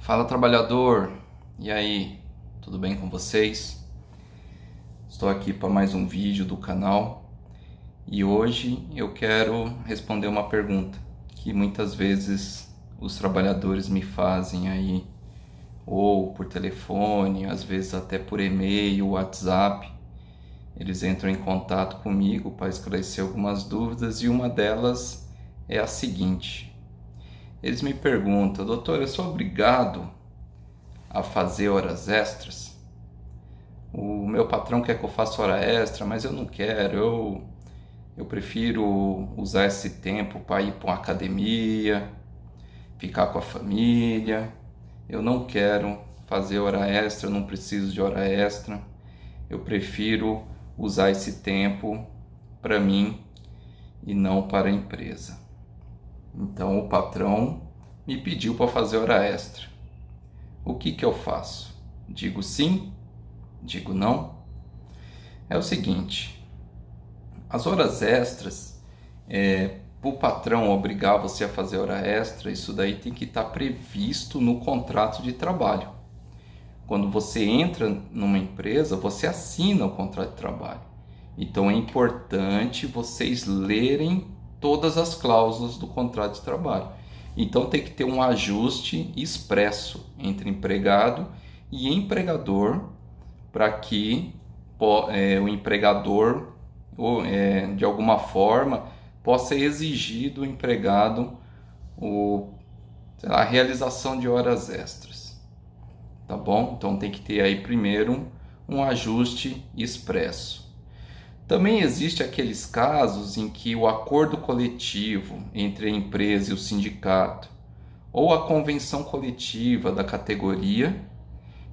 Fala, trabalhador! E aí, tudo bem com vocês? Estou aqui para mais um vídeo do canal e hoje eu quero responder uma pergunta que muitas vezes os trabalhadores me fazem aí, ou por telefone, às vezes até por e-mail, WhatsApp. Eles entram em contato comigo para esclarecer algumas dúvidas e uma delas é a seguinte: eles me perguntam, doutor, eu sou obrigado a fazer horas extras? O meu patrão quer que eu faça hora extra, mas eu não quero. Eu prefiro usar esse tempo para ir para uma academia, ficar com a família. Eu não quero fazer hora extra, eu não preciso de hora extra. Eu prefiro usar esse tempo para mim e não para a empresa. Então o patrão me pediu para fazer hora extra. O que eu faço? Digo sim? Digo não? É o seguinte: as horas extras, o patrão obrigar você a fazer hora extra, isso daí tem que estar previsto no contrato de trabalho. Quando você entra numa empresa, você assina o contrato de trabalho. Então é importante vocês lerem todas as cláusulas do contrato de trabalho. Então tem que ter um ajuste expresso entre empregado e empregador, para que o empregador, de alguma forma, possa exigir do empregado a realização de horas extras. Tá bom? Então tem que ter aí primeiro um ajuste expresso. Também existe aqueles casos em que o acordo coletivo entre a empresa e o sindicato, ou a convenção coletiva da categoria,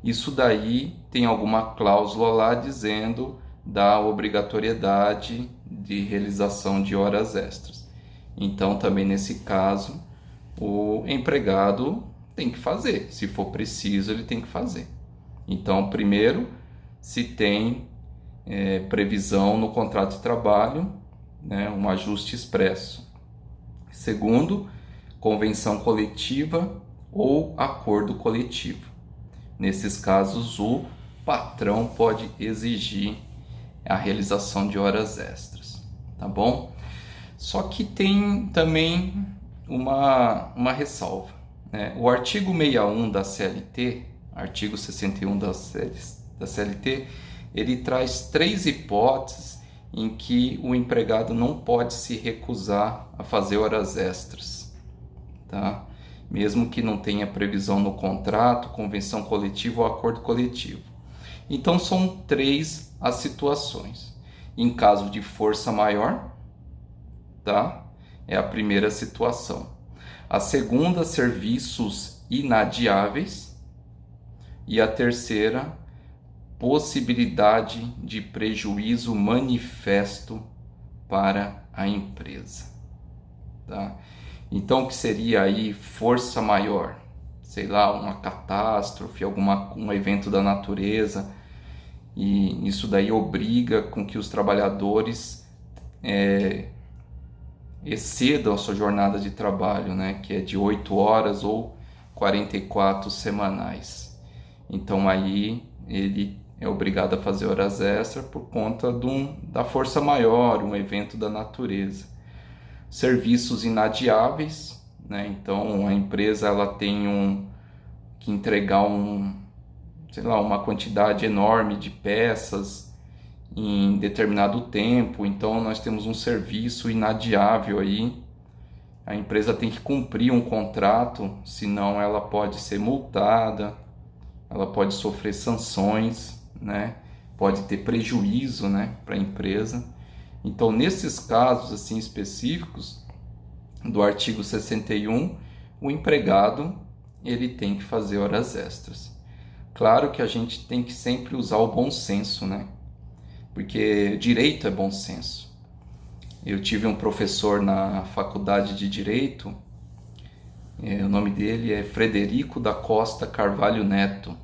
isso daí tem alguma cláusula lá dizendo da obrigatoriedade de realização de horas extras. Então também nesse caso o empregado tem que fazer, se for preciso ele tem que fazer. Então primeiro, se tem previsão no contrato de trabalho, né, um ajuste expresso. Segundo, convenção coletiva ou acordo coletivo. Nesses casos, o patrão pode exigir a realização de horas extras, tá bom? Só que tem também uma ressalva, né? O artigo 61 da CLT, artigo 61 da CLT, ele traz 3 hipóteses em que o empregado não pode se recusar a fazer horas extras, tá? Mesmo que não tenha previsão no contrato, convenção coletiva ou acordo coletivo. Então são 3 as situações. Em caso de força maior, tá? É a primeira situação. A segunda, serviços inadiáveis. E a terceira, possibilidade de prejuízo manifesto para a empresa, tá? Então, o que seria aí força maior? Sei lá, uma catástrofe, um evento da natureza, e isso daí obriga com que os trabalhadores excedam a sua jornada de trabalho, né? Que é de 8 horas ou 44 semanais. Então aí ele é obrigado a fazer horas extras por conta da força maior, um evento da natureza. Serviços inadiáveis, né? Então a empresa ela tem que entregar uma quantidade enorme de peças em determinado tempo, então nós temos um serviço inadiável aí. A empresa tem que cumprir um contrato, senão ela pode ser multada, ela pode sofrer sanções, né? Pode ter prejuízo, né, para a empresa. Então, nesses casos assim específicos do artigo 61, o empregado ele tem que fazer horas extras. Claro que a gente tem que sempre usar o bom senso, né? Porque direito é bom senso. Eu tive um professor na faculdade de Direito, o nome dele é Frederico da Costa Carvalho Neto,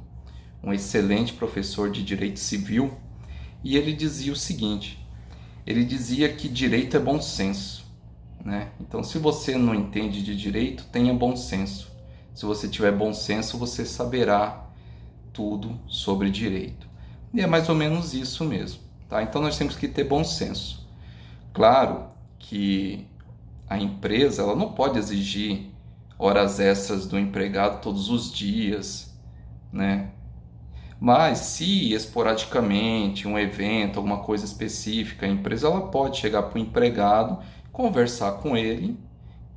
um excelente professor de Direito Civil, e ele dizia o seguinte: ele dizia que direito é bom senso, né? Então, se você não entende de direito, tenha bom senso. Se você tiver bom senso, você saberá tudo sobre direito. E é mais ou menos isso mesmo, tá? Então nós temos que ter bom senso. Claro que a empresa ela não pode exigir horas extras do empregado todos os dias, né? Mas se esporadicamente um evento, alguma coisa específica, a empresa ela pode chegar para o empregado, conversar com ele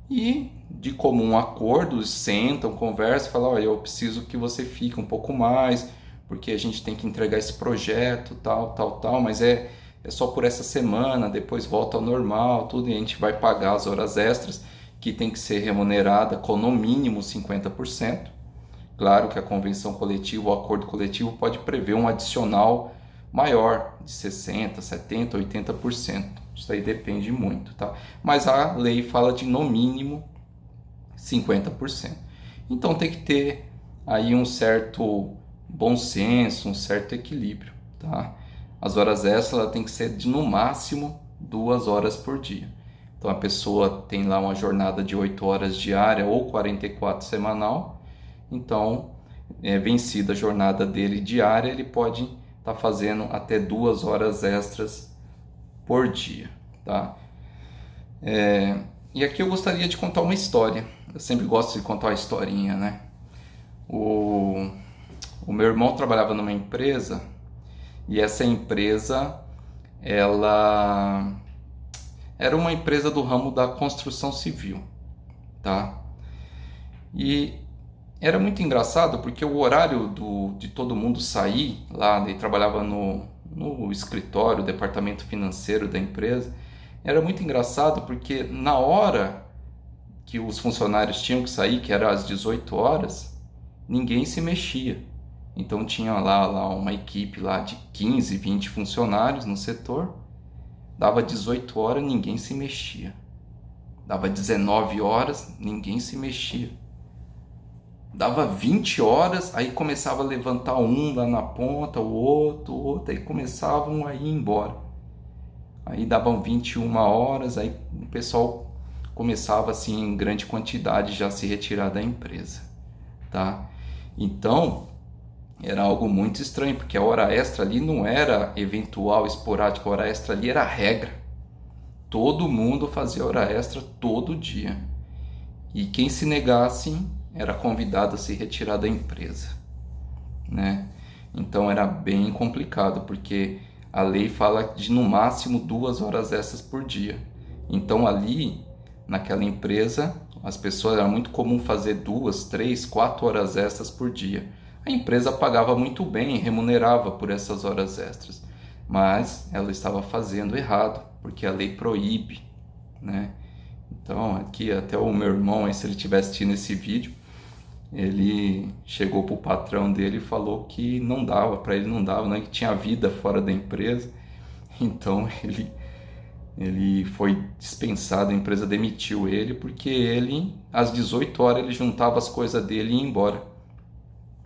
e de comum acordo sentam, conversam, falam, olha, eu preciso que você fique um pouco mais, porque a gente tem que entregar esse projeto, tal, mas é só por essa semana, depois volta ao normal, tudo, e a gente vai pagar as horas extras, que tem que ser remunerada com no mínimo 50%. Claro que a convenção coletiva, o acordo coletivo pode prever um adicional maior, de 60%, 70%, 80%. Isso aí depende muito, tá? Mas a lei fala de no mínimo 50%. Então tem que ter aí um certo bom senso, um certo equilíbrio, tá? As horas extras ela tem que ser de no máximo 2 horas por dia. Então a pessoa tem lá uma jornada de 8 horas diária ou 44 semanal. Então, vencida a jornada dele diária, ele pode estar fazendo até 2 horas extras por dia, tá? E aqui eu gostaria de contar uma história. Eu sempre gosto de contar uma historinha, né? O meu irmão trabalhava numa empresa e essa empresa, ela era uma empresa do ramo da construção civil, tá? E era muito engraçado porque o horário de todo mundo sair lá, ele trabalhava no escritório, departamento financeiro da empresa, era muito engraçado porque na hora que os funcionários tinham que sair, que era às 18 horas, ninguém se mexia. Então tinha lá uma equipe lá de 15, 20 funcionários no setor, dava 18 horas, ninguém se mexia. Dava 19 horas, ninguém se mexia. Dava 20 horas, aí começava a levantar um lá na ponta, o outro, aí começavam a ir embora. Aí davam 21 horas, aí o pessoal começava assim em grande quantidade já a se retirar da empresa, tá? Então, era algo muito estranho, porque a hora extra ali não era eventual, esporádica, a hora extra ali era a regra. Todo mundo fazia hora extra todo dia. E quem se negasse era convidado a se retirar da empresa, né? Então era bem complicado, porque a lei fala de no máximo 2 horas extras por dia. Então ali, naquela empresa, as pessoas, era muito comum fazer 2, 3, 4 horas extras por dia. A empresa pagava muito bem, remunerava por essas horas extras, mas ela estava fazendo errado, porque a lei proíbe, né? Então aqui até o meu irmão, se ele estiver assistindo esse vídeo, ele chegou para o patrão dele e falou que não dava, para ele não dava, né? Que tinha vida fora da empresa. Então ele foi dispensado, a empresa demitiu ele, porque ele, às 18 horas, ele juntava as coisas dele e ia embora.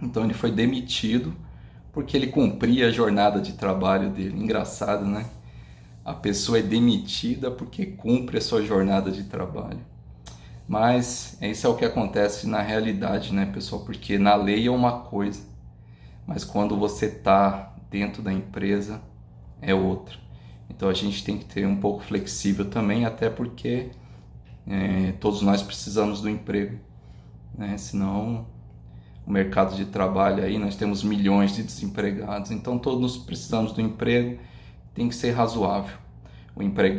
Então ele foi demitido porque ele cumpria a jornada de trabalho dele. Engraçado, né? A pessoa é demitida porque cumpre a sua jornada de trabalho. Mas isso é o que acontece na realidade, né, pessoal? Porque na lei é uma coisa, mas quando você está dentro da empresa é outra. Então a gente tem que ter um pouco flexível também, até porque todos nós precisamos do emprego, né? Senão o mercado de trabalho aí, nós temos milhões de desempregados, então todos precisamos do emprego, tem que ser razoável.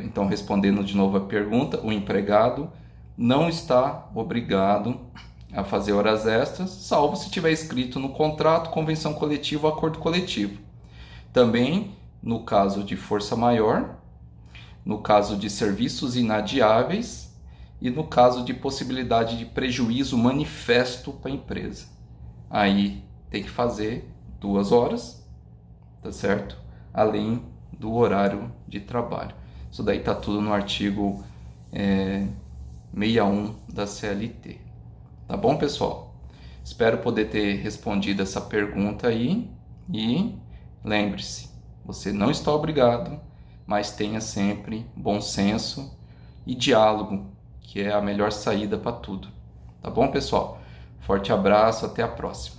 Então, respondendo de novo a pergunta, o empregado não está obrigado a fazer horas extras, salvo se tiver escrito no contrato, convenção coletiva ou acordo coletivo. Também, no caso de força maior, no caso de serviços inadiáveis e no caso de possibilidade de prejuízo manifesto para a empresa. Aí tem que fazer 2 horas, tá certo? Além do horário de trabalho. Isso daí tá tudo no artigo 61 da CLT. Tá bom, pessoal? Espero poder ter respondido essa pergunta aí. E lembre-se, você não está obrigado, mas tenha sempre bom senso e diálogo, que é a melhor saída para tudo. Tá bom, pessoal? Forte abraço, até a próxima.